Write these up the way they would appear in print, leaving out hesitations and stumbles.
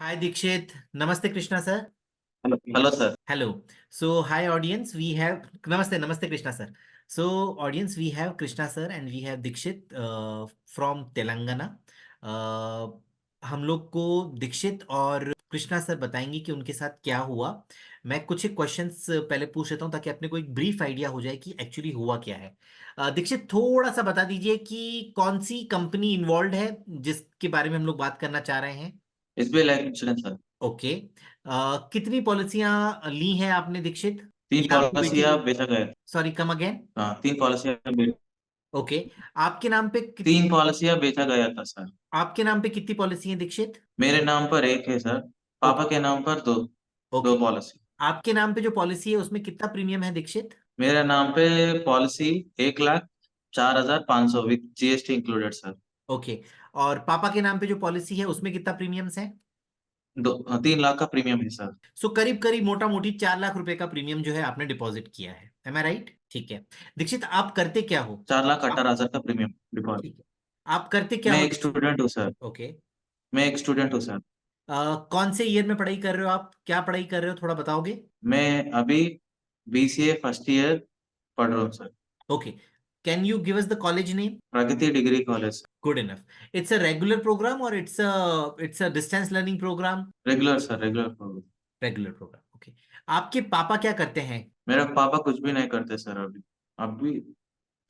Hi Dikshit. Namaste Krishna sir. Hello hello sir. Hello. So hi audience, we have Namaste Krishna sir. So audience, we have Krishna sir and we have Dikshit from Telangana. Uh, हम लोग को दीक्षित और Krishna sir बताएंगे कि उनके साथ क्या हुआ। मैं कुछ एक क्वेश्चंस पहले पूछ लेता हूँ ताकि अपने को एक ब्रीफ आइडिया हो जाए कि एक्चुअली हुआ क्या है। दीक्षित थोड़ा सा बता दीजिए कि कौन सी कंपनी इन्वॉल्व है जिसके बारे में हम लोग बात करना चाह रहे हैं। SBI life insurance sir. Okay. कितनी पॉलिसियां ली हैं आपने दीक्षित तीन या आपको बेची पॉलिसियां गई? बेचा गया। Sorry, come again. हाँ, तीन पॉलिसियां ओके। आपके नाम पे तीन पॉलिसियां बेचा गया था सर। आपके नाम पे कितनी पॉलिसी है दीक्षित? मेरे नाम पर एक है सर। पापा ओके। के नाम पर दो। दो ओके। पॉलिसी। आपके नाम पे जो पॉलिसी है उसमें कितना प्रीमियम है दीक्षित? मेरे नाम पे policy 1,04,500 with GST included sir. Okay. और पापा के नाम पे जो पॉलिसी है उसमें कितना प्रीमियम्स है? 3 लाख का प्रीमियम है सर। सो करीब करीब मोटा मोटी 4 लाख रुपए का प्रीमियम जो है आपने डिपॉजिट किया है। M I right? ठीक है। दीक्षित आप करते क्या हो? 4,18,000 का प्रीमियम डिपॉजिट। ठीक है। आप करते क्या मैं हो एक दीक्षित? स्टूडेंट हूँ सर। ओके। मैं एक स्टूडेंट हूँ सर। कौन से ईयर में पढ़ाई कर रहे हो? आप क्या पढ़ाई कर रहे हो, थोड़ा बताओगे? मैं अभी बीसीए फर्स्ट ईयर पढ़ रहा हूँ sir. Okay. Can you give us the college name? Pragati degree college. Good enough. It's a regular program और it's a distance learning program? Regular sir, regular. Regular program, okay. आपके पापा क्या करते हैं? मेरे पापा कुछ भी नहीं करते सर अभी। अभी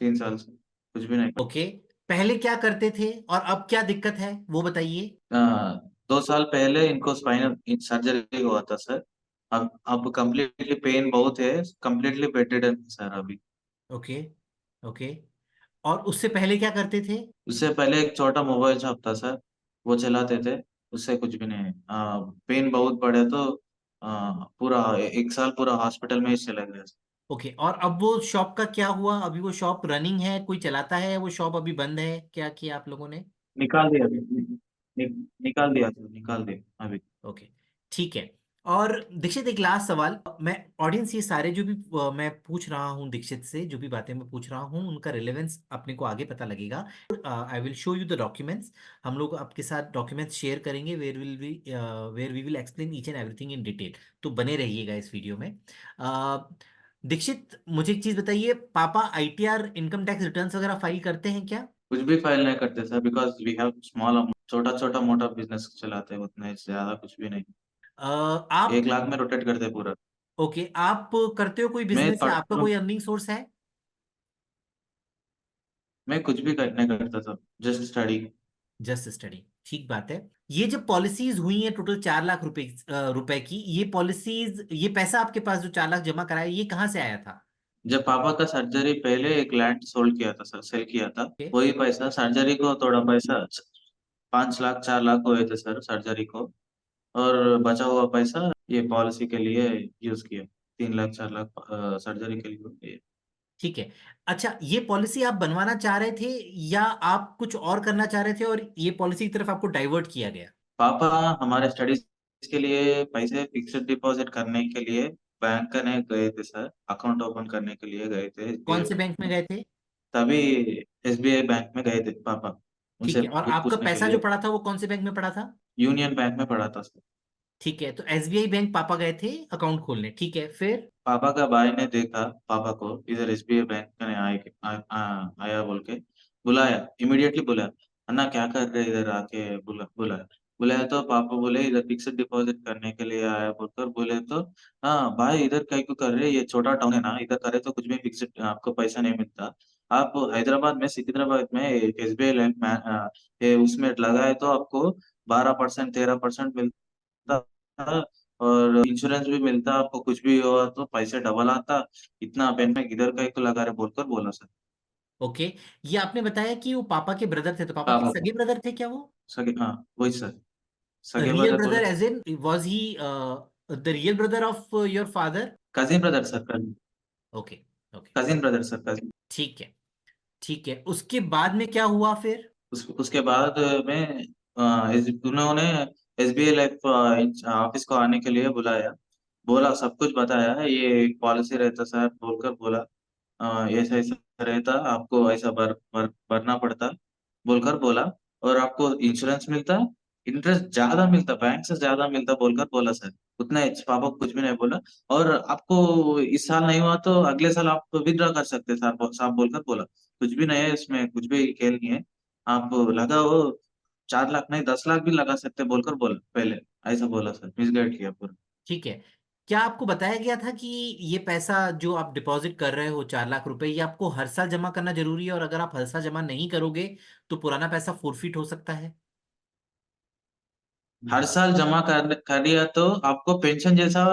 3 साल से कुछ भी नहीं ओके। पहले क्या करते थे और अब क्या दिक्कत है वो बताइए। करते। 2 साल पहले इनको स्पाइनल सर्जरी हुआ था सर। अब कम्प्लीटली पेन बहुत है। कम्प्लीटली बेडेड है सर अभी। ओके। ओके। और उससे पहले क्या करते थे? उससे पहले एक छोटा मोबाइल शॉप था सर। वो चलाते थे। उससे कुछ भी नहीं। पेन बहुत बढ़े तो पूरा 1 साल पूरा हॉस्पिटल में ही चले गए। ओके। और अब वो शॉप का क्या हुआ? अभी वो शॉप रनिंग है, कोई चलाता है? वो शॉप अभी बंद है? क्या किया आप लोगों ने? निकाल दिया अभी। निकाल दिया सर, निकाल दिया अभी। ओके। ठीक है। और दीक्षित एक लास्ट सवाल। मैं ऑडियंस, ये सारे जो भी मैं पूछ रहा हूँ दीक्षित से, जो भी बातें मैं पूछ रहा हूँ उनका रिलेवेंस अपने को आगे पता लगेगा। I will show you the documents. हम लोग आपके साथ डॉक्यूमेंट्स शेयर करेंगे where we will explain each and everything in detail. तो बने रहिएगा इस वीडियो में। दीक्षित मुझे एक चीज बताइए, पापा आईटीआर इनकम टैक्स रिटर्न्स वगैरह फाइल करते हैं क्या? कुछ भी फाइल नहीं करते sir, because we have small amount. छोटा छोटा मोटा बिजनेस चलाते हैं, उतने से ज्यादा कुछ भी नहीं। आप 1 लाख में रोटेट करते हैं पूरा। ओके, आप करते हो कोई मैं बिजनेस या पढ़ आपका कोई अर्निंग सोर्स है? मैं कुछ भी नहीं करता sir. Just study. Just study, ठीक बात है। ये जब पॉलिसीज हुई हैं टोटल 4 लाख रुपए की, ये पॉलिसीज, ये पैसा आपके पास जो 4 लाख जमा कराया, ये कहाँ से आया था? जब पापा का सर्जरी पहले एक लैंड सोल्ड किया था सर, सेल किया था। ओके। वही पैसा सर्जरी को थोड़ा पैसा 5 लाख 4 लाख हुए थे सर सर्जरी को। और बचा हुआ पैसा ये पॉलिसी के लिए यूज किया। 3 लाख 4 लाख सर्जरी के लिए। ठीक है। अच्छा, ये पॉलिसी आप बनवाना चाह रहे थे या आप कुछ और करना चाह रहे थे और ये पॉलिसी की तरफ आपको डाइवर्ट किया गया? पापा हमारे स्टडीज के लिए पैसे फिक्स्ड डिपॉजिट करने के लिए बैंक ने गए थे सर, अकाउंट ओपन करने के लिए गए थे कौन एसबीआई से बैंक बैंक में में। गए थे? तभी एसबीआई बैंक में गए थे पापा, ठीक उनसे है। और कुछ आपका पूछने के पैसा जो लिए। पड़ा था वो कौन से बैंक में पड़ा था? यूनियन बैंक में पड़ा था सर। ठीक है, तो एसबीआई बैंक पापा गए थे अकाउंट खोलने, ठीक है, फिर? पापा का भाई ने देखा पापा को, इधर एसबीआई बैंक में आया बोल के बुलाया, इमीडिएटली बुलाया। अन्ना क्या कर रहे इधर आके, बुलाया। बुलाया तो पापा बोले इधर फिक्स्ड डिपॉजिट करने के लिए आया बोलकर बोले तो। हाँ भाई, इधर कहीं को कर रहे, ये छोटा टाउन है ना, इधर करे तो कुछ भी फिक्स्ड आपको पैसा नहीं मिलता। आप हैदराबाद में सिकंदराबाद में एसबीआई बैंक में उसमें लगाए तो आपको 12% 13% मिलता। और इंश्योरेंस भी मिलता, आपको कुछ भी हुआ तो पैसे डबल आता। इतना बैंक में किधर का एक लगा रहे बोलकर बोला सर। ओके। ये आपने बताया कि वो पापा के ब्रदर थे, तो पापा के पापा को सगे ब्रदर थे क्या वो? सगे, हाँ वही सर। सगे रियल ब्रदर बोले। Brother as in was he the real brother of your father? Cousin brother sir, cousin. Okay. Okay. Cousin brother sir, cousin. ठीक है। ठीक है, उसके बाद में क्या हुआ फिर? उसके बाद में उन्होंने एसबीआई लाइफ ऑफिस को आने के लिए बुलाया। बोला, सब कुछ बताया, ये पॉलिसी रहता सर बोलकर बोला। ऐसा ऐसा रहता, आपको ऐसा भरना पड़ता बोलकर बोला। और आपको इंश्योरेंस मिलता। इंटरेस्ट ज्यादा मिलता, बैंक से ज्यादा मिलता बोलकर बोला सर। उतना पापा को कुछ भी नहीं बोला। और आपको इस साल नहीं हुआ तो अगले साल आप विड्रॉ कर सकते हैं सर, साहब बोलकर बोला। कुछ भी नहीं है इसमें, कुछ भी खेल नहीं है। आप लगाओ, 4 लाख नहीं 10 लाख भी लगा सकते बोलकर बोला पहले। ऐसा बोला सर, मिसगाइड किया पूरा। ठीक है। क्या आपको बताया गया था कि ये पैसा जो आप डिपॉजिट कर रहे हो 4 लाख रुपए, ये आपको हर साल जमा करना जरूरी है, और अगर आप हर साल जमा नहीं करोगे तो पुराना पैसा फोरफिट हो सकता है? हर साल जमा कर दिया तो आपको पेंशन जैसा,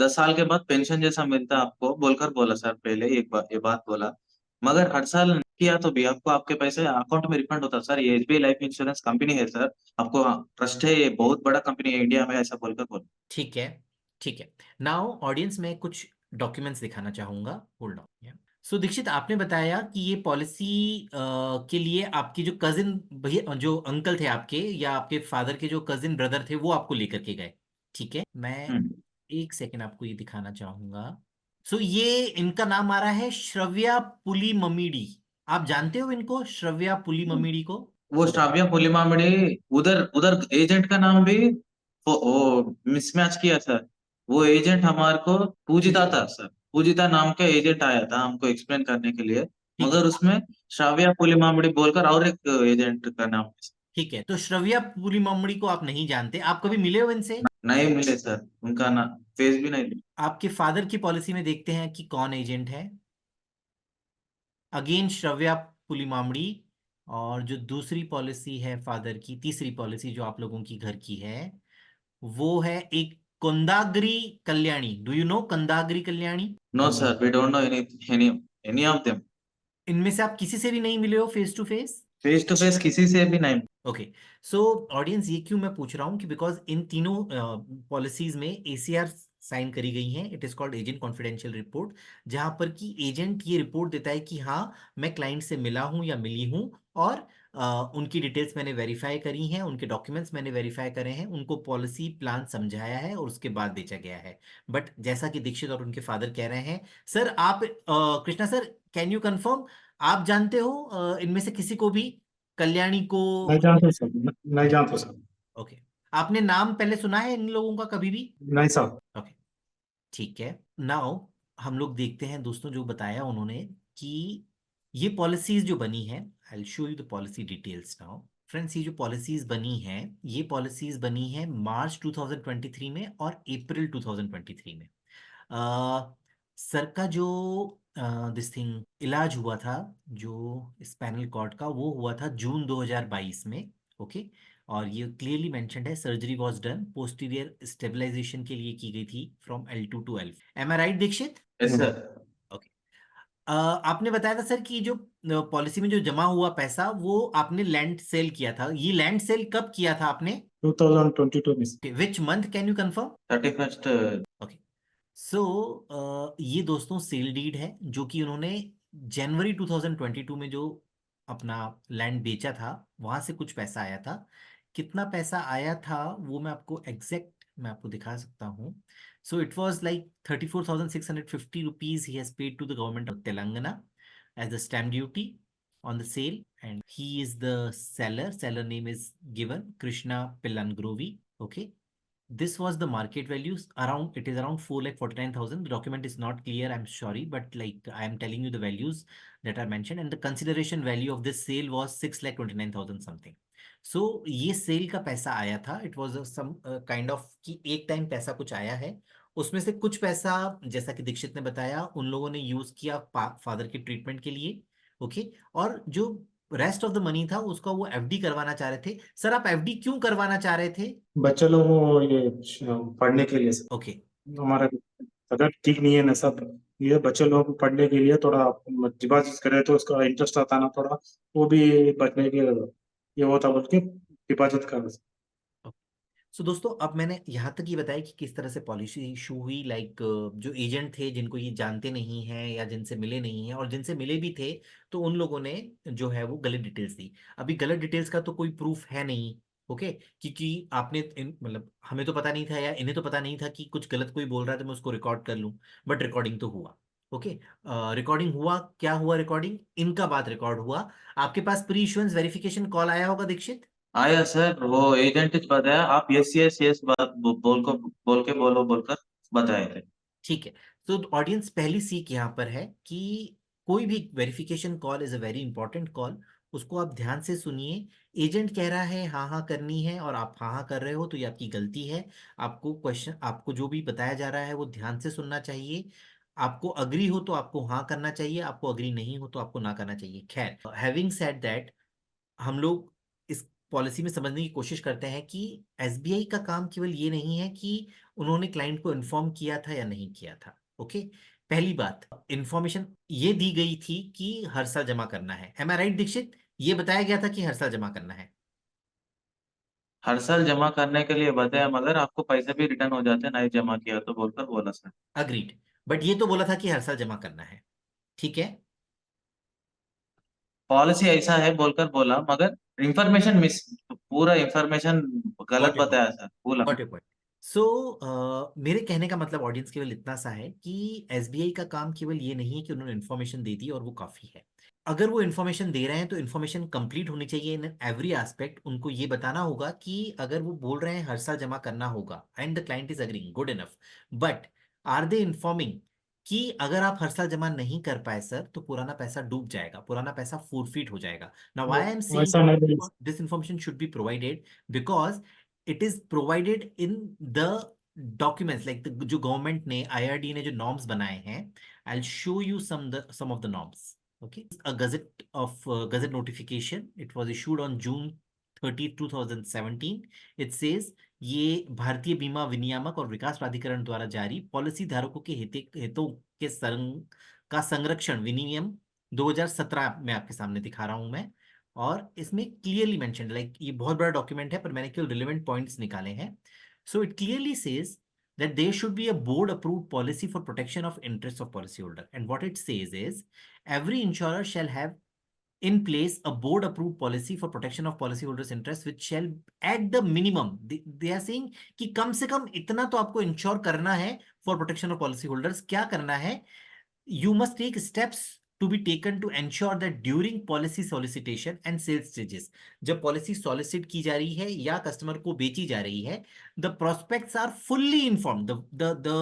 10 साल के बाद पेंशन जैसा मिलता है आपको बोलकर बोला सर पहले, एक बात ये बात बोला। मगर हर साल नहीं किया तो भी आपको आपके पैसे अकाउंट में रिफंड होता सर। ये एसबीआई लाइफ इंश्योरेंस कंपनी है सर, आपको ट्रस्ट है, ये बहुत बड़ा कंपनी है इंडिया में, ऐसा बोलकर बोला। ठीक है। ठीक है। नाउ ऑडियंस में कुछ डॉक्यूमेंट्स दिखाना चाहूंगा। Hold on. सो दीक्षित, आपने बताया कि ये पॉलिसी के लिए आपकी जो कजिन भैया, जो अंकल थे आपके, या आपके फादर के जो कजिन ब्रदर थे, वो आपको लेकर के गए। ठीक है, मैं हम्म। एक सेकेंड आपको ये दिखाना चाहूंगा। सो ये इनका नाम आ रहा है श्रव्या पुली ममीडी। आप जानते हो इनको, श्रव्या पुली ममीडी को? वो श्राव्य पुलिमामड़ी, उधर उधर एजेंट का नाम भी वो मिसमैच किया सर। वो एजेंट हमारे को पूजिता था सर, पूजिता नाम का एजेंट आया था हमको एक्सप्लेन करने के लिए। ठीक है। मगर उसमें श्राव्य पुलिमामड़ी बोलकर और एक एजेंट का नाम है। ठीक है, तो श्रव्या पुली मम्मड़ी को आप नहीं जानते, आप कभी मिले हो इनसे? नहीं मिले सर, उनका ना फेस भी नहीं मिले। आपके फादर की पॉलिसी में देखते हैं कि कौन एजेंट है। अगेन श्रव्या पुलिमामड़ी। और जो दूसरी पॉलिसी है फादर की, तीसरी पॉलिसी जो आप लोगों की घर की है, वो है एक कुंदाग्री कल्याणी। डू यू नो कुंदाग्री Kalyani? No sir, we don't know any of them. इनमें से आप किसी से भी नहीं मिले हो face to face? Face to face किसी से भी नहीं। ओके। सो ऑडियंस, ये क्यों मैं पूछ रहा हूँ कि बिकॉज इन तीनों पॉलिसीज में एसीआर साइन करी गई हैं। It is called agent confidential report, जहां पर कि एजेंट ये रिपोर्ट देता है कि हाँ, मैं क्लाइंट से मिला हूं या मिली हूं, और उनकी डिटेल्स मैंने वेरीफाई करी हैं, उनके डॉक्यूमेंट्स मैंने वेरीफाई करे हैं, उनको पॉलिसी प्लान समझाया है और उसके बाद बेचा गया है। बट जैसा कि दीक्षित और उनके फादर कह रहे हैं, सर आप Krishna sir, can you confirm, आप जानते हो इनमें से किसी को भी, कल्याणी को? नहीं जानते सर, नहीं जानते सर। ओके। आपने नाम पहले सुना है इन लोगों का कभी भी? नहीं सर। ओके। ठीक है। नाउ हम लोग देखते हैं दोस्तों, जो बताया उन्होंने कि ये पॉलिसीज जो बनी है, आई will show you the policy details now. Friends, ये जो पॉलिसीज बनी है, ये पॉलिसीज बनी है मार्च 2023 में और अप्रैल 2023 में। अ, सर का जो दिस थिंग इलाज हुआ था, जो स्पाइनल कॉर्ड का, वो हुआ था जून 2022 में। ओके। और ये क्लियरली मेंशन्ड है, surgery was done posterior stabilization के लिए की गई थी from L2 to L। Am I right Dikshit? Yes sir. Okay. आपने बताया था सर कि जो पॉलिसी में जो जमा हुआ पैसा, वो आपने लैंड सेल किया था। ये लैंड सेल कब किया था आपने? 2022 में। Which month, can you confirm? 31st। Okay. So ये दोस्तों सेल डीड है, जो कि उन्होंने जनवरी 2022 में जो अपना लैंड बेचा था, वहां से कुछ पैसा आया था। कितना पैसा आया था वो मैं आपको एग्जैक्ट मैं आपको दिखा सकता हूँ। So it was like 34,650 rupees he has paid to the government of Telangana as the stamp duty on the sale, and he is the seller name is given Krishna Pillan Grovi. Okay. This was the market values around, it is around 4,49,000. The document is not clear, I'm sorry, but like I am telling you the values that are mentioned, and the consideration value of this sale was 6,29,000 something. So ये sale का पैसा आया था, it was some kind of कि एक time पैसा कुछ आया है। उसमें से कुछ पैसा, जैसा कि दीक्षित ने बताया, उन लोगों ने यूज किया फादर के ट्रीटमेंट के लिए। ओके। और जो रेस्ट ऑफ द मनी था उसका वो एफडी करवाना चाह रहे थे। सर आप एफडी क्यों करवाना चाह रहे थे? बच्चे लोग वो ये पढ़ने के लिए सर। ओके। हमारा तबीयत ठीक नहीं है ना सर। ये बच्चे लोग पढ़ने के लिए थोड़ा डिपॉजिट करे तो उसका इंटरेस्ट आता ना थोड़ा, वो भी बचने के ये होता बोल के डिपॉजिट कर। सो दोस्तों, अब मैंने यहाँ तक ये बताया कि किस तरह से पॉलिसी इशू हुई, लाइक जो एजेंट थे जिनको ये जानते नहीं हैं या जिनसे मिले नहीं हैं, और जिनसे मिले भी थे तो उन लोगों ने जो है वो गलत डिटेल्स दी। अभी गलत डिटेल्स का तो कोई प्रूफ है नहीं। ओके। क्योंकि आपने मतलब हमें तो पता नहीं था या इन्हें तो पता नहीं था कि कुछ गलत कोई बोल रहा है तो मैं उसको रिकॉर्ड कर लूँ। बट रिकॉर्डिंग तो हुआ। ओके। रिकॉर्डिंग हुआ, क्या हुआ? रिकॉर्डिंग, इनका बात रिकॉर्ड हुआ। आपके पास प्री इश्योरेंस वेरिफिकेशन कॉल आया होगा दीक्षित? आया सर, वो एजेंट बताया, आप यस यस यस बात बोलकर बताए थे। ठीक है। तो ऑडियंस पहली सीख यहाँ पर है कि कोई भी verification call is a very important call, उसको आप ध्यान से सुनिए। एजेंट कह रहा है हाँ हाँ करनी है और आप हाँ हाँ कर रहे हो तो ये आपकी गलती है। आपको क्वेश्चन, आपको जो भी बताया जा रहा है वो ध्यान से सुनना चाहिए। आपको अग्री हो तो आपको हाँ करना चाहिए, आपको अग्री नहीं हो तो आपको ना करना चाहिए। खैर, हैविंग सेड दैट, हम लोग इस पॉलिसी में समझने की कोशिश करते हैं कि एसबीआई का काम केवल ये नहीं है कि उन्होंने क्लाइंट को इन्फॉर्म किया था या नहीं किया था। ओके, पहली बात, इंफॉर्मेशन ये दी गई थी कि हर साल जमा करना है। M I right Dixit? ये बताया गया था कि हर साल जमा करना है। हर साल जमा करने के लिए बताया, मगर आपको पैसे भी रिटर्न हो जाते नहीं जमा किया तो बोलकर बोला सर। अग्रीड, बट ये तो बोला था कि हर साल जमा करना है। ठीक है। पॉलिसी ऐसा है बोलकर बोला, मगर इंफॉर्मेशन मिस, पूरा इंफॉर्मेशन गलत गॉट योर पॉइंट, बताया सर, बोला। Got your point. सो मेरे कहने का मतलब ऑडियंस केवल इतना सा है कि एसबीआई का काम केवल ये नहीं है कि उन्होंने इन्फॉर्मेशन दे दी और वो काफी है। अगर वो इन्फॉर्मेशन दे रहे हैं तो इन्फॉर्मेशन कंप्लीट होनी चाहिए इन एवरी एस्पेक्ट। उनको ये बताना होगा कि अगर वो बोल रहे हैं हर साल जमा करना होगा and the client is agreeing, good enough, but are they informing कि अगर आप हर साल जमा नहीं कर पाए सर तो पुराना पैसा डूब जाएगा, पुराना पैसा फोरफीट हो जाएगा। नाउ आई एम सेइंग वैसा नहीं। This information should be provided because it is provided in the documents, like जो गवर्नमेंट ने, आईआरडी ने जो नॉर्म्स बनाए हैं। I'll show you some of the norms. Okay, a gazette notification, it was issued on June 30, 2017. It says ये भारतीय बीमा विनियामक और विकास प्राधिकरण द्वारा जारी पॉलिसी धारकों के हितों के का संरक्षण विनियम 2017 में आपके सामने दिखा रहा हूं मैं। और इसमें क्लियरली मेंशन, लाइक ये बहुत बड़ा डॉक्यूमेंट है पर मैंने केवल रिलेवेंट पॉइंट्स निकाले हैं। So it clearly says that there should be a board approved policy for protection of interests of policyholder, and what it says is every insurer shall have in place a board approved policy for protection of policyholders interest which shall at the minimum, they are saying कि कम से कम इतना तो आपको ensure करना है for protection of policy holders. क्या करना है? You must take steps to be taken to ensure that during policy solicitation and sales stages, जब पॉलिसी सॉलिसिट की जा रही है या कस्टमर को बेची जा रही है, the prospects are fully informed, the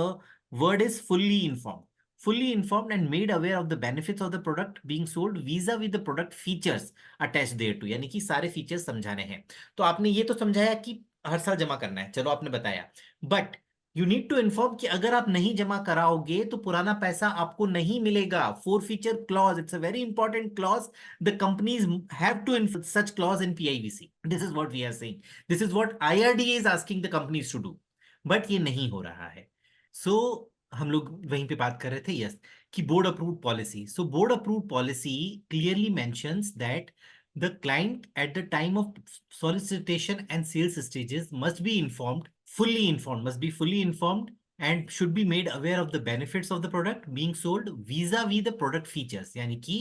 word is fully informed, fully informed and made aware of the benefits of the product being sold vis-a-vis the product features attached thereto, यानी कि सारे फीचर्स समझाने हैं। तो आपने ये तो समझाया कि हर साल जमा करना है, चलो आपने बताया, but you need to inform कि अगर आप नहीं जमा कराओगे तो पुराना पैसा आपको नहीं मिलेगा। Forfeiture clause, it's a very important clause. The companies have to inform such clause in PIVC. This is what we are saying, this is what IRDA is asking the companies to do, but ये नहीं हो रहा है। सो हम लोग वहीं पे बात कर रहे थे, यस, कि board approved policy. So board approved policy clearly mentions that the client at the time of solicitation and sales stages must be informed, fully informed, must be fully informed and should be made aware of the benefits of the product being sold vis-a-vis the product features। यानी कि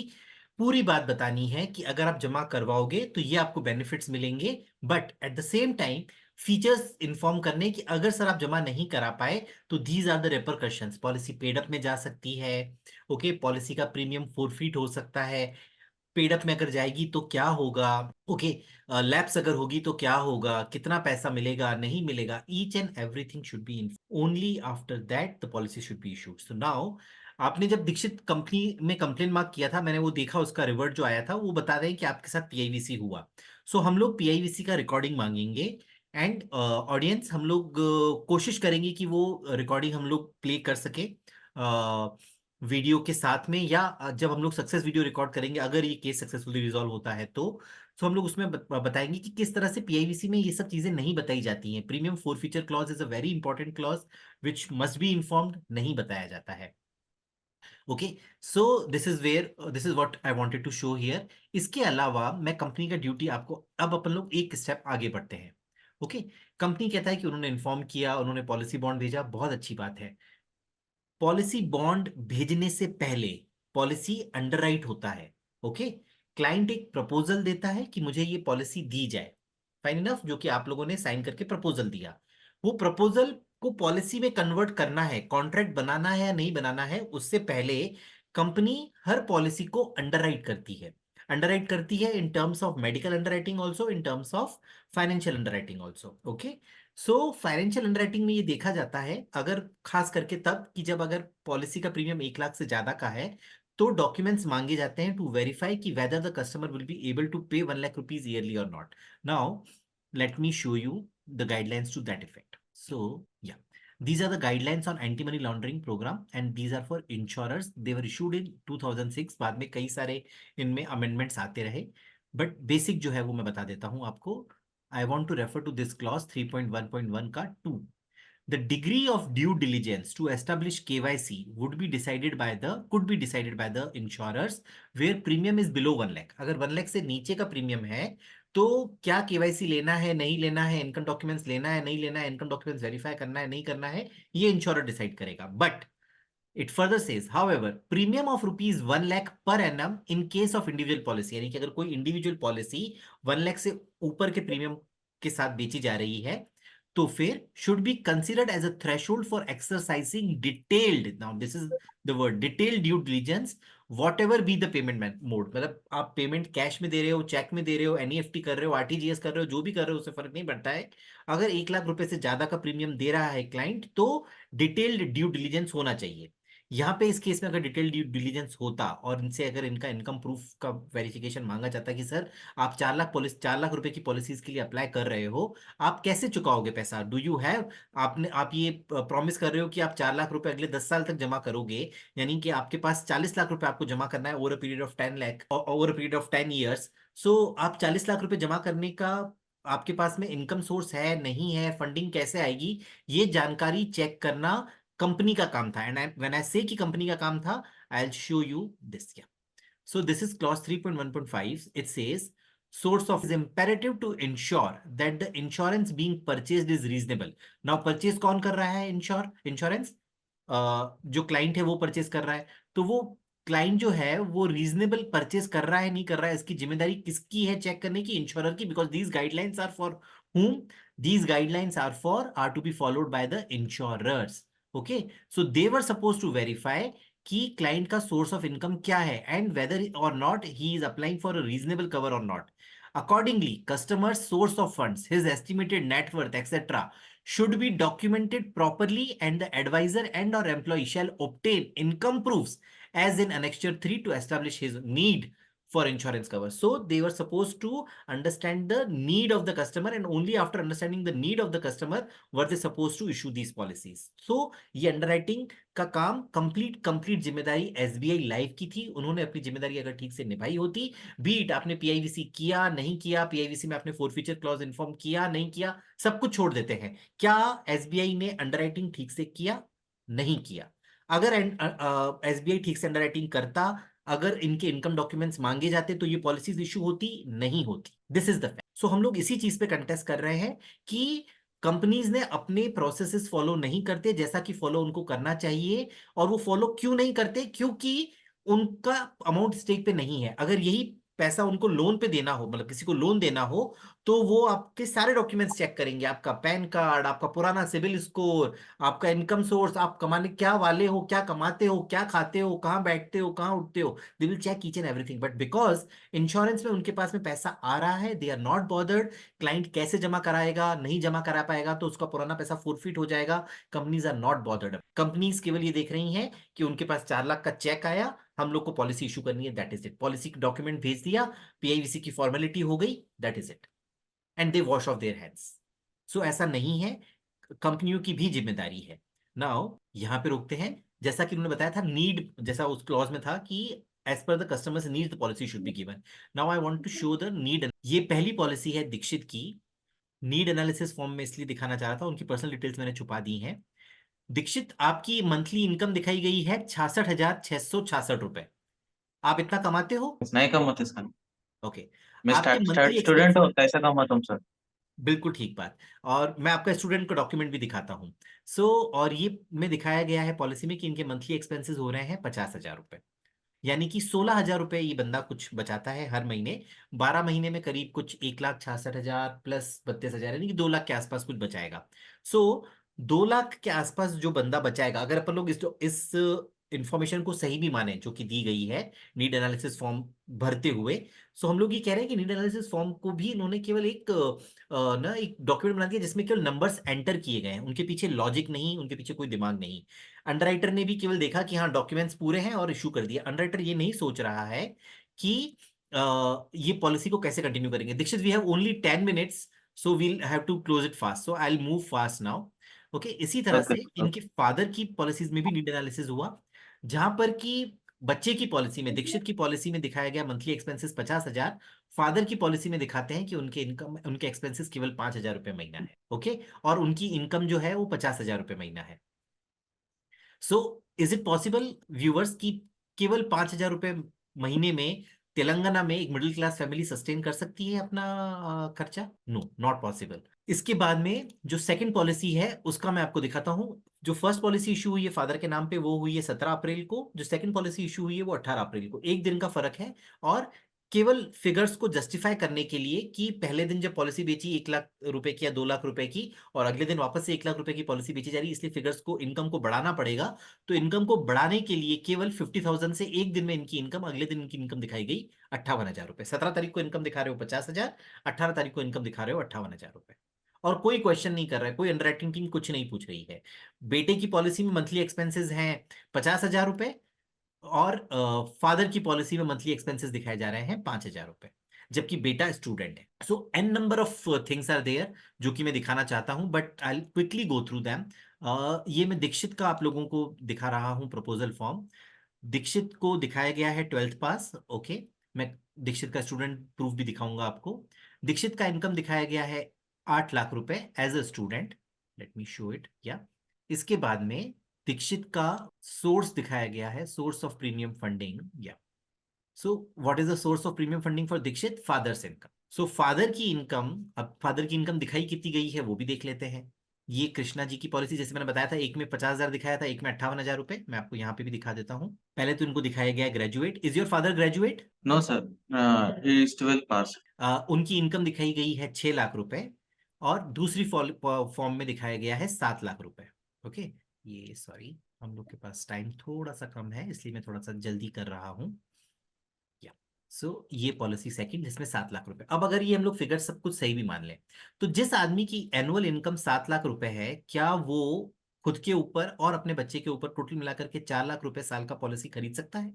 पूरी बात बतानी है कि अगर आप जमा करवाओगे तो ये आपको बेनिफिट्स मिलेंगे, but at the same time features inform करने कि अगर सर आप जमा नहीं करा पाए तो these are the repercussions, policy paid up में जा सकती है। ओके, पॉलिसी का प्रीमियम फोरफीट हो सकता है। पेड अप में अगर जाएगी तो क्या होगा? ओके, लैप्स अगर होगी तो क्या होगा? कितना पैसा मिलेगा, नहीं मिलेगा? Each and everything should be in, only after that the policy should be issued. So now, आपने जब दीक्षित कंपनी में कंप्लेन मार्क किया था, मैंने वो देखा, उसका रिवर्ट जो आया था वो बता रहे हैं कि आपके साथ पीआईवीसी हुआ। सो हम लोग पीआईवीसी का रिकॉर्डिंग मांगेंगे एंड ऑडियंस, हम लोग कोशिश करेंगे कि वो रिकॉर्डिंग हम लोग प्ले कर सके वीडियो के साथ में, या जब हम लोग सक्सेस वीडियो रिकॉर्ड करेंगे, अगर ये केस सक्सेसफुली रिजॉल्व होता है तो हम लोग उसमें बताएंगे कि किस तरह से पीआईवीसी में ये सब चीजें नहीं बताई जाती हैं। Premium forfeiture clause is a very important clause which must be informed, नहीं बताया जाता है। Okay, so this is what I wanted to show here. इसके अलावा मैं कंपनी का ड्यूटी आपको, अब अपन लोग एक स्टेप आगे बढ़ते हैं। ओके, कंपनी कहता है कि उन्होंने इन्फॉर्म किया, उन्होंने पॉलिसी बॉन्ड भेजा, बहुत अच्छी बात है। पॉलिसी बॉन्ड भेजने से पहले पॉलिसी अंडरराइट होता है। ओके, क्लाइंट एक प्रपोजल देता है कि मुझे ये पॉलिसी दी जाए, फाइन इनफ, जो कि आप लोगों ने साइन करके प्रपोजल दिया। वो प्रपोजल को पॉलिसी में कन्वर्ट करना है, कॉन्ट्रैक्ट बनाना है या नहीं बनाना है, उससे पहले कंपनी हर पॉलिसी को अंडरराइट करती है। अंडरराइट करती है in terms of medical underwriting also, in terms of financial underwriting also. Okay, so financial underwriting में ये देखा जाता है अगर खास करके तब कि जब अगर पॉलिसी का प्रीमियम 1 लाख से ज्यादा का है, तो डॉक्यूमेंट्स मांगे जाते हैं टू वेरीफाई कि whether the customer will be able to pay 1 lakh rupees yearly और not. Now let me show you the guidelines to that effect. So yeah, these are the guidelines on anti-money laundering program and these are for insurers. They were issued in 2006. बाद में कई सारे इनमें amendments आते रहे, but basic जो है वो मैं बता देता हूँ आपको। I want to refer to this clause 3.1.1 का 2. The degree of due diligence to establish KYC could be decided by the insurers where premium is below 1 lakh. अगर 1 लाख से नीचे का प्रीमियम है तो क्या केवाईसी लेना है नहीं लेना है, इनकम डॉक्यूमेंट्स लेना है नहीं लेना है, इनकम डॉक्यूमेंट्स वेरीफाई करना है नहीं करना है, ये इंश्योरर डिसाइड करेगा। But it further says however premium of rupees 1 lakh per annum in case of individual policy, यानी कि अगर कोई इंडिविजुअल पॉलिसी 1 लाख से ऊपर के प्रीमियम के साथ बेची जा रही है तो फिर should be considered as a threshold for exercising detailed, now this is the word detailed due diligence whatever be the payment mode. मतलब आप पेमेंट कैश में दे रहे हो, चेक में दे रहे हो, एनईएफटी कर रहे हो, आरटीजीएस कर रहे हो, जो भी कर रहे हो उससे फर्क नहीं पड़ता है। अगर 1 लाख रुपए से ज्यादा का प्रीमियम दे रहा है क्लाइंट तो डिटेल्ड ड्यू डिलिजेंस होना चाहिए। यहाँ पे इस केस में अगर डिटेल ड्यू डिलीजेंस होता और इनसे अगर इनका इनकम प्रूफ का वेरिफिकेशन मांगा जाता कि सर आप 4 लाख रुपए की पॉलिसीज के लिए अप्लाई कर रहे हो, आप कैसे चुकाओगे पैसा, डू यू हैव, आपने आप ये प्रॉमिस कर रहे हो कि आप 4 लाख रुपए अगले 10 साल तक जमा करोगे, यानी कि आपके पास 40 लाख रुपए आपको जमा करना है over a period of 10 lakh, over a period of 10 years. So आप 40 लाख रुपए जमा करने का आपके पास में इनकम सोर्स है नहीं है, फंडिंग कैसे आएगी, ये जानकारी चेक करना कंपनी का काम था। एंड व्हेन आई से कि कंपनी का काम था, आई will show you this. So this is clause 3.1.5. It says source of is imperative to ensure that the insurance being purchased is reasonable. Now purchase कौन कर रहा है? इंश्योरेंस जो क्लाइंट है वो परचेज कर रहा है, तो वो क्लाइंट जो है वो रीजनेबल परचेज कर रहा है नहीं कर रहा है, इसकी जिम्मेदारी किसकी है चेक करने की? इंश्योरर की, because these guidelines are for whom? These guidelines are to be followed by the insurers. Okay, so they were supposed to verify कि क्लाइंट का सोर्स ऑफ इनकम क्या है एंड वेदर और not he is applying for a reasonable cover और not. Accordingly, customer's source of funds, his estimated net worth, etc., should be documented properly, and the advisor and or employee shall obtain income proofs as in Annexure 3 to establish his need for insurance cover. So they were supposed to understand the need of the customer, and only after understanding the need of the customer were they supposed to issue these policies. So ये underwriting का काम complete जिम्मेदारी SBI life की थी। उन्होंने अपनी जिम्मेदारी अगर ठीक से निभाई होती, बीट आपने पीआईवीसी किया नहीं किया, पीआईवीसी में आपने फोरफीचर क्लॉज इन्फॉर्म किया नहीं किया, सब कुछ छोड़ देते हैं, क्या एसबीआई ने अंडरराइटिंग ठीक से किया? नहीं किया। अगर एसबीआई ठीक से अंडरराइटिंग करता, अगर इनके इनकम डॉक्यूमेंट्स मांगे जाते तो ये पॉलिसीज इशू होती नहीं होती। This is the fact. So हम लोग इसी चीज पे कंटेस्ट कर रहे हैं कि कंपनीज ने अपने प्रोसेसेस फॉलो नहीं करते जैसा कि फॉलो उनको करना चाहिए, और वो फॉलो क्यों नहीं करते? क्योंकि उनका अमाउंट स्टेक पे नहीं है। अगर यही पैसा उनको लोन पे देना हो, मतलब किसी को लोन देना हो, तो वो आपके सारे डॉक्यूमेंट्स चेक करेंगे, आपका पैन कार्ड, आपका पुराना सिविल स्कोर, आपका इनकम सोर्स, आप कमाने क्या वाले हो, क्या कमाते हो, क्या खाते हो, कहाँ बैठते हो, कहाँ उठते हो, they will check each and everything. But because insurance में उनके पास में पैसा आ रहा है, they are not bothered client कैसे जमा कराएगा, नहीं जमा करा पाएगा तो उसका पुराना पैसा फोरफिट हो जाएगा। Companies are not bothered. Companies केवल ये देख रही हैं कि उनके पास 4 लाख का चेक आया, हम लोग को पॉलिसी इशू करनी है, that is it. Policy document भेज दिया, पीआईवीसी की फॉर्मेलिटी हो गई, that is it, and they wash off their hands. So ऐसा नहीं है, कंपनियों की भी जिम्मेदारी है। नाउ यहां पे रोकते हैं। जैसा कि उन्होंने बताया था नीड, जैसा उस क्लॉज में था कि as per the customers need the policy should be given. Now I want to show the need. ये पहली पॉलिसी है दीक्षित की। नीड एनालिसिस फॉर्म में इसलिए दिखाना चाह रहा था, उनकी पर्सनल डिटेल्स मैंने छुपा दी हैं। दीक्षित, आपकी मंथली इनकम दिखाई गई है 66,666 रुपए। आप इतना कमाते हो? नहीं कमाते सर, ओके। मैं आपके मंथली स्टूडेंट हूँ, एक्सपेंसेस? कैसा कमाता हूँ सर? बिल्कुल ठीक बात। और मैं आपका स्टूडेंट का डॉक्यूमेंट भी दिखाता हूँ। सो और ये में दिखाया गया है पॉलिसी में कि इनके मंथली एक्सपेंसेस हो रहे हैं 50,000 रुपए, यानी कि 16,000 रुपए ये बंदा कुछ बचाता है हर महीने। 12 महीने में करीब कुछ 1,66,000 प्लस 32,000, यानी कि 2 लाख के आसपास कुछ बचाएगा। सो 2 लाख के आसपास जो बंदा बचाएगा, अगर अपन लोग इस इंफॉर्मेशन को सही भी माने जो कि दी गई है नीड एनालिसिस फॉर्म भरते हुए, सो हम लोग ये कह रहे हैं कि नीड एनालिसिस फॉर्म को भी इन्होंने केवल एक ना एक डॉक्यूमेंट बना दिया जिसमें केवल नंबर्स एंटर किए गए हैं, उनके पीछे लॉजिक नहीं, उनके पीछे कोई दिमाग नहीं। अंडरराइटर ने भी केवल देखा कि हाँ डॉक्यूमेंट्स पूरे हैं और इशू कर दिया। अंडरराइटर ये नहीं सोच रहा है कि ये पॉलिसी को कैसे कंटिन्यू करेंगे। Dikshit, we have only 10 minutes, so we'll have to close it fast, so I will move fast now. Okay, इसी तरह ओके से इनके फादर की पॉलिसीज में भी नीड एनालिसिस हुआ, जहां पर कि बच्चे की पॉलिसी में, दीक्षित की पॉलिसी में दिखाया गया मंथली एक्सपेंसेस 50,000, फादर की पॉलिसी में दिखाते हैं कि उनके इनकम, उनके एक्सपेंसेस केवल 5,000 रुपये महीना है। ओके, और उनकी इनकम जो है वो 50,000 रुपये महीना है। So is it possible viewers की केवल 5,000 रुपये महीने में तेलंगाना में एक मिडिल क्लास फैमिली सस्टेन कर सकती है अपना खर्चा? No, not possible. इसके बाद में जो सेकंड पॉलिसी है उसका मैं आपको दिखाता हूं। जो फर्स्ट पॉलिसी इशू हुई है फादर के नाम पे वो हुई है 17 अप्रैल को, जो सेकंड पॉलिसी इशू हुई है वो 18 अप्रैल को, एक दिन का फर्क है। और केवल फिगर्स को जस्टिफाई करने के लिए कि पहले दिन जब पॉलिसी बेची 1 लाख रुपए की या 2 लाख रुपए की, और अगले दिन वापस से 1 लाख रुपए की पॉलिसी बेची जा रही है, इसलिए फिगर्स को, इनकम को बढ़ाना पड़ेगा। तो इनकम को बढ़ाने के लिए केवल 50,000 से एक दिन में इनकी इनकम, अगले दिन इनकी इनकम दिखाई गई 58,000 रुपए। 17 तारीख को इनकम दिखा रहे हो 50,000, 18 तारीख को इनकम दिखा रहे हो 58,000 रुपए। और कोई क्वेश्चन नहीं कर रहा है, कोई अंडरराइटिंग टीम कुछ नहीं पूछ रही है। बेटे की पॉलिसी में मंथली एक्सपेंसेस हैं 50,000 रुपए, और फादर की पॉलिसी में मंथली एक्सपेंसेस दिखाए जा रहे हैं 5,000 रुपए, जबकि बेटा स्टूडेंट है। So an number of things are there जो कि मैं दिखाना चाहता हूं, but I quickly go through them. ये मैं दीक्षित का आप लोगों को दिखा रहा हूं प्रपोजल फॉर्म। दीक्षित को दिखाया गया है 12th पास। ओके, मैं दीक्षित का स्टूडेंट प्रूफ भी दिखाऊंगा आपको। दीक्षित का इनकम दिखाया गया है 8 लाख रुपए as a student. Let me show it. या इसके बाद में दीक्षित का सोर्स दिखाया गया है, सोर्स ऑफ प्रीमियम फंडिंग। या so what is the source of premium funding for Dixit? Father's income. So father की इनकम, अब फादर की इनकम दिखाई कितनी गई है वो भी देख लेते हैं। ये कृष्णा जी की पॉलिसी, जैसे मैंने बताया था, एक में 50,000 दिखाया था, एक में 58,000 रुपए। मैं आपको यहाँ पे भी दिखा देता हूँ। पहले तो इनको दिखाया गया graduate. Is your father graduate? No sir, he is 12 pass. उनकी इनकम दिखाई गई है 6 लाख रुपए, और दूसरी फॉर्म में दिखाया गया है 7 लाख रुपए। ओके, ये सॉरी, हम लोग के पास टाइम थोड़ा सा कम है इसलिए मैं थोड़ा सा जल्दी कर रहा हूँ। या सो ये पॉलिसी सेकंड जिसमें 7 लाख रुपए। अब अगर ये हम लोग फिगर सब कुछ सही भी मान लें, तो जिस आदमी की एनुअल इनकम 7 लाख रुपए है, क्या वो खुद के ऊपर और अपने बच्चे के ऊपर टोटल मिलाकर के 4 लाख रुपए साल का पॉलिसी खरीद सकता है?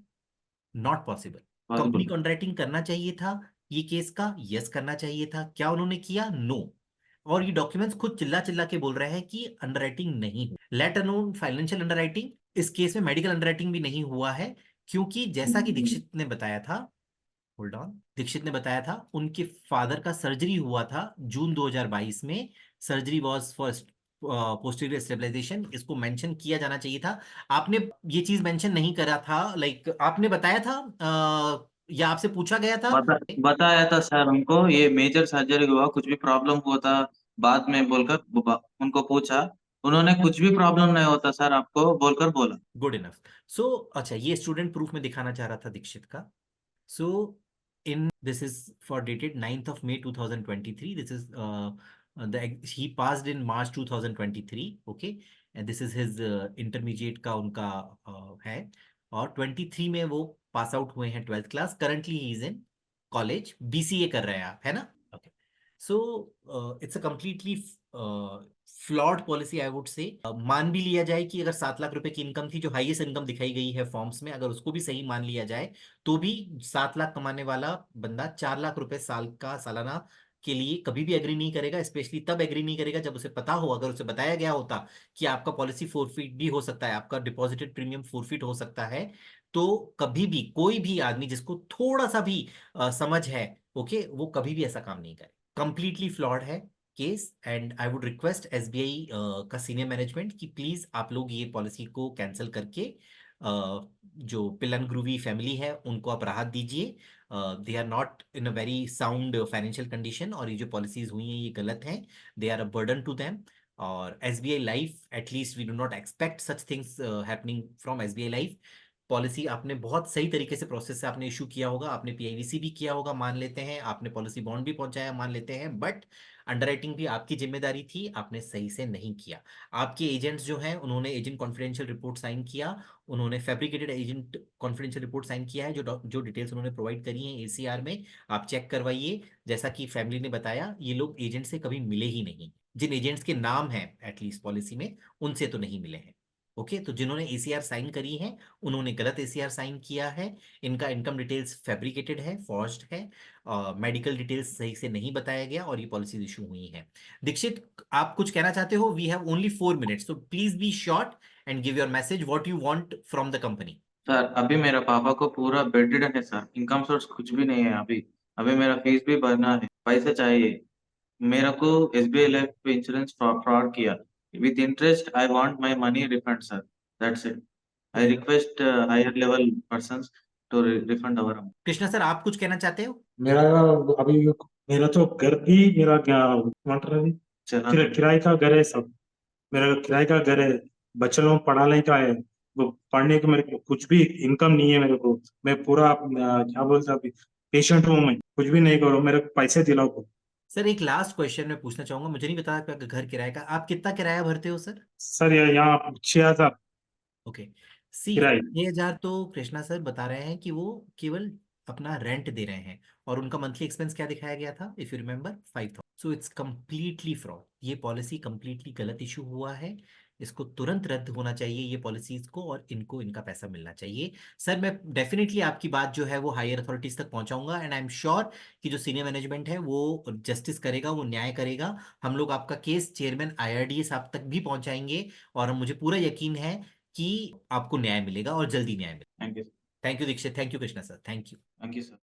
Not possible. Company possible. को अंडरराइटिंग करना चाहिए था ये केस का, यस करना चाहिए था। क्या उन्होंने किया? नो। और ये डॉक्यूमेंट्स खुद चिल्ला चिल्ला के बोल रहे हैं कि अंडरराइटिंग नहीं हुई, लेट अलोन फाइनेंशियल अंडरराइटिंग। इस केस में मेडिकल अंडरराइटिंग भी नहीं हुआ है, क्योंकि जैसा कि दीक्षित ने बताया था, होल्ड ऑन, दीक्षित ने बताया था उनके फादर का सर्जरी हुआ था जून 2022 में। Surgery was for posterior stabilization, इसको मेंशन किया जाना चाहिए था। आपने ये चीज मेंशन नहीं करा था, लाइक आपने बताया था या आपसे पूछा गया था? बताया था सर हमको, ये मेजर सर्जरी हुआ, कुछ भी प्रॉब्लम हुआ था बाद में बोलकर उनको पूछा, उन्होंने कुछ भी प्रॉब्लम नहीं होता सर आपको बोलकर बोला। Good enough. सो अच्छा, ये स्टूडेंट प्रूफ में दिखाना चाह रहा था दीक्षित का। So in this is for dated 9th of May 2023. This is he passed in March 2023. Okay, and this is his intermediate का उनका है, और 23 में वो पास आउट हुए हैं 12th class. Currently he is in college, BCA कर रहे हैं आप, है ना? Okay, so it's a completely flawed policy I would say. मान भी लिया जाए कि अगर 7 लाख रुपए की इनकम थी, जो हाईएस्ट इनकम दिखाई गई है फॉर्म्स में, अगर उसको भी सही मान लिया जाए, तो भी 7 लाख कमाने वाला बंदा 4 लाख रुपए साल का सालाना के लिए कभी भी एग्री नहीं करेगा। स्पेशली तब एग्री नहीं करेगा जब उसे पता हो, अगर उसे बताया गया होता कि आपका पॉलिसी फोरफिट भी हो सकता है, आपका डिपॉजिटेड प्रीमियम फोरफिट हो सकता है, तो कभी भी कोई भी आदमी जिसको थोड़ा सा भी समझ है, ओके, वो कभी भी ऐसा काम नहीं करे। कंप्लीटली फ्लॉड है case, and I would request SBI का सीनियर मैनेजमेंट कि प्लीज आप लोग ये पॉलिसी को कैंसिल करके जो पिलन ग्रूवी फैमिली है उनको आप राहत दीजिए। They are not in a very sound financial condition, और ये जो पॉलिसीज हुई हैं ये गलत हैं, they are a burden to them. और SBI life, at least we do not expect such things happening from SBI life. Policy आपने बहुत सही तरीके से प्रोसेस से आपने इशू किया होगा, आपने पीआईवीसी भी किया होगा मान लेते हैं, आपने पॉलिसी बॉन्ड भी पहुंचाया मान लेते हैं, बट अंडरराइटिंग भी आपकी जिम्मेदारी थी, आपने सही से नहीं किया। आपके एजेंट्स जो हैं उन्होंने एजेंट कॉन्फिडेंशियल रिपोर्ट साइन किया, उन्होंने fabricated agent confidential report sign किया है, जो डिटेल्स उन्होंने प्रोवाइड करी हैं एसीआर में, आप चेक करवाइए। जैसा कि फैमिली ने बताया, ये लोग एजेंट से कभी मिले ही नहीं, जिन एजेंट्स के नाम हैं एटलीस्ट पॉलिसी में, उनसे तो नहीं मिले हैं। ओके, तो जिन्होंने एसीआर साइन करी है उन्होंने गलत एसीआर साइन किया है, इनका इनकम डिटेल्स फैब्रिकेटेड है, फॉर्ज्ड है, मेडिकल डिटेल्स सही से नहीं बताया गया और ये पॉलिसी इशू हुई है। दीक्षित, आप कुछ कहना चाहते हो? We have only 4 minutes, so please be short and give your message what you want from the company. Sir अभी मेरा पापा को पूरा बेड रिडन है सर, इनकम सोर्स कुछ भी नहीं है अभी। अभी मेरा फीस भी भरना है, पैसे चाहिए मेरे को। एसबीआई लाइफ इंश्योरेंस फ्रॉड किया, with interest I want my money refund sir, that's it. I request higher level persons to refund our amount. Krishna sir, आप कुछ कहना चाहते हो? मेरा अभी मेरा तो घर भी मेरा क्या चला किराए का घर है सब, मेरा किराए का घर है, बच्चे लोग पढ़ाने का है, वो पढ़ने को मेरे को कुछ भी इनकम नहीं है मेरे को। मैं पूरा क्या बोलते अभी पेशेंट हूँ, मैं कुछ भी नहीं करो, मेरे को पैसे दिलाओ। सर एक लास्ट क्वेश्चन मैं पूछना चाहूंगा, मुझे नहीं पता आपका घर किराए का, आप कितना किराया भरते हो सर? सर यहाँ 6,000 ओके, सी किराए। 6,000 तो कृष्णा सर बता रहे हैं कि वो केवल अपना रेंट दे रहे हैं, और उनका मंथली एक्सपेंस क्या दिखाया गया था, if you remember, 5,000। So it's completely fraud, ये पॉलिसी कंप्लीटली गलत इशू हुआ है, इसको तुरंत रद्द होना चाहिए ये पॉलिसीज को, और इनको इनका पैसा मिलना चाहिए। सर मैं डेफिनेटली आपकी बात जो है वो हायर अथॉरिटीज तक पहुंचाऊंगा, एंड आई एम श्योर कि जो सीनियर मैनेजमेंट है वो जस्टिस करेगा, वो न्याय करेगा। हम लोग आपका केस चेयरमैन आईआरडीए साहब तक भी पहुंचाएंगे, और मुझे पूरा यकीन है कि आपको न्याय मिलेगा और जल्दी न्याय मिलेगा। Thank you. Thank you Dikshit, thank you Krishna sir, thank you. Thank you sir.